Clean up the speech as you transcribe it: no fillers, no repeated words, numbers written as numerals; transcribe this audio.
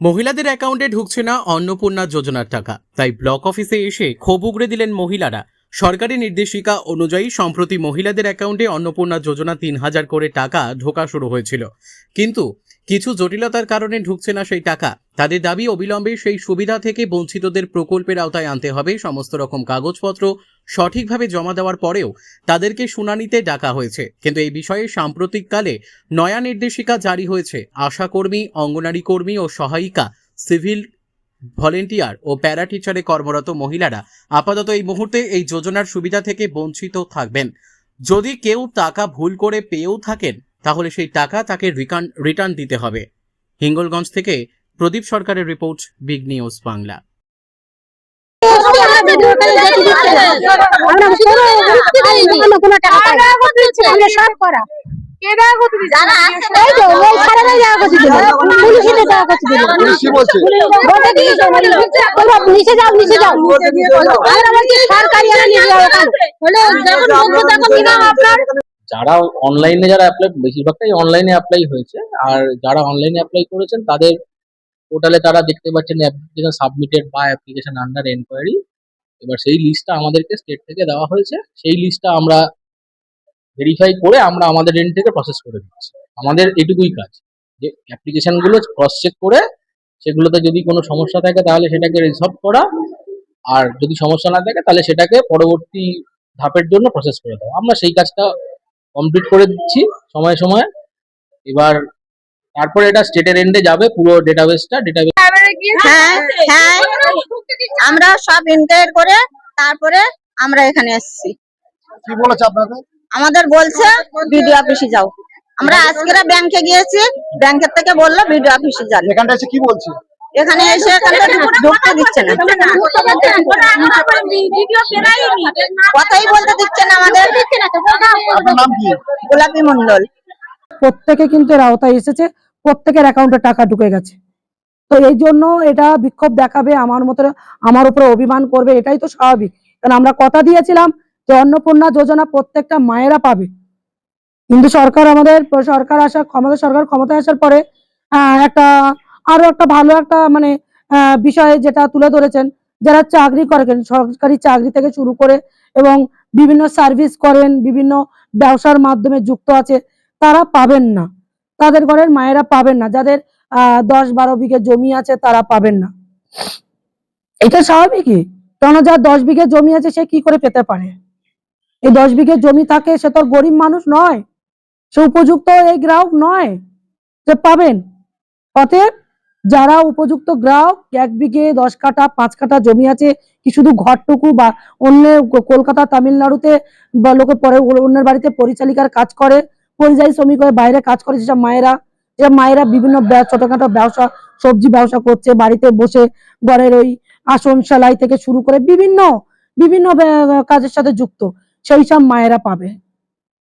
মহিলাদের অ্যাকাউন্টে ঢুকছে না অন্নপূর্ণা যোজনার টাকা, তাই ব্লক অফিসে এসে ক্ষোভ উগড়ে দিলেন মহিলারা। সরকারি নির্দেশিকা অনুযায়ী সম্প্রতি মহিলাদের অ্যাকাউন্টে অন্নপূর্ণা যোজনা ৩,০০০ করে টাকা ঢোকা শুরু হয়েছিল, কিন্তু কিছু জটিলতার কারণে ঢুকছে না সেই টাকা। তাদের দাবি, অবিলম্বে সেই সুবিধা থেকে বঞ্চিতদের প্রকল্পের আওতায় আনতে হবে। সমস্ত রকম কাগজপত্র সঠিকভাবে জমা দেওয়ার পরেও তাদেরকে শুনানিতে ডাকা হয়েছে, কিন্তু এই বিষয়ে সাম্প্রতিককালে নয়া নির্দেশিকা জারি হয়েছে। আশাকর্মী, অঙ্গনারী কর্মী ও সহায়িকা, সিভিল ভলেন্টিয়ার ও প্যারা টিচারে কর্মরত মহিলারা আপাতত এই মুহূর্তে এই যোজনার সুবিধা থেকে বঞ্চিত থাকবেন। যদি কেউ টাকা ভুল করে পেয়েও থাকেন, তাহলে সেই টাকা তাকে রিটার্ন দিতে হবে। হিঙ্গলগঞ্জ থেকে প্রদীপ সরকারের রিপোর্ট, বিগ নিউজ বাংলা। যারা অনলাইনে যারা অ্যাপ্লাই, বেশিরভাগটাই অনলাইনে অ্যাপ্লাই হয়েছে, আর যারা অনলাইনে অ্যাপ্লাই করেছেন তাদের পোর্টালে তারা দেখতে পাচ্ছেন অ্যাপ্লিকেশন সাবমিটেড বা অ্যাপ্লিকেশন আন্ডার এনকোয়ারি। এবার সেই লিস্টটা আমাদেরকে স্টেট থেকে দেওয়া হয়েছে, সেই লিস্টটা আমরা ভেরিফাই করে আমরা আমাদের এন্ড থেকে প্রসেস করে দিচ্ছি। আমাদের এটুকুই কাজ, যে অ্যাপ্লিকেশনগুলো ক্রস চেক করে সেগুলোতে যদি কোনো সমস্যা থাকে তাহলে সেটাকে রিসলভ করা, আর যদি সমস্যা না থাকে তাহলে সেটাকে পরবর্তী ধাপের জন্য প্রসেস করে দেওয়া। আমরা সেই কাজটা কমপ্লিট করে দিচ্ছি সময়ে সময়ে। এবার তারপরে এটা স্টেটের এন্ডে যাবে, পুরো ডেটাবেসটা। হ্যাঁ হ্যাঁ, আমরা সব এনকোয়ার করে তারপরে আমরা এখানে এসেছি। কি বলেছে আপনাদের? আমাদের বলছে বিডিও অফিসে যাও। আমরা আজকে ব্যাংকে গিয়েছি, ব্যাংকের থেকে বললো বিডিও অফিসে যান। এখানটা এসে কি বলছে? এখানে এসে এখানে ঢুকতে দিচ্ছে না, কথাই বলতে দিচ্ছে না আমাদের। আপনার নাম কি? গোলাপী মন্ডল। প্রত্যেকে কিন্তু এর আওতায় এসেছে, প্রত্যেকের অ্যাকাউন্টে টাকা ঢুকে গেছে। তো এই জন্য এটা বিক্ষোভ দেখাবে, আমার উপরে অভিমান করবে, এটাই তো স্বাভাবিক। কারণ আমরা কথা দিয়েছিলাম যে অন্নপূর্ণা যোজনা প্রত্যেকটা মায়েরা পাবে, কিন্তু সরকার ক্ষমতায় আসার পরে আরো একটা ভালো একটা বিষয় যেটা তুলে ধরেছেন, যারা চাকরি করেন, সরকারি চাকরি থেকে শুরু করে এবং বিভিন্ন সার্ভিস করেন, বিভিন্ন ব্যবসার মাধ্যমে যুক্ত আছে, তারা পাবেন না। তাদের ঘরের মায়েরা পাবেন না, যাদের 10-12 বিঘে জমি আছে তারা পাবেন না। এটা স্বাভাবিকই, কারণ যার 10 বিঘে জমি আছে সে কি করে পেতে পারে? এই 10 বিঘে জমি থাকে, সে তো গরিব মানুষ নয়, সে উপযুক্ত এই গ্রাহক নয় যে পাবেন। অতএব যারা উপযুক্ত গ্রাহক, 1 বিঘে 10 কাঠা 5 কাঠা জমি আছে, কি শুধু ঘরটুকু বা অন্য কলকাতা তামিলনাড়ুতে বা লোকে পরে অন্যের বাড়িতে পরিচালিকার কাজ করে, পরিযায়ী শ্রমিক হয়ে বাইরে কাজ করে যেসব মায়েরা বিভিন্ন ছোটখাটো ব্যবসা, সবজি ব্যবসা করছে, বাড়িতে বসে ঘরের ওই আসন সেলাই থেকে শুরু করে বিভিন্ন কাজের সাথে যুক্ত, সেই সব মায়েরা পাবে।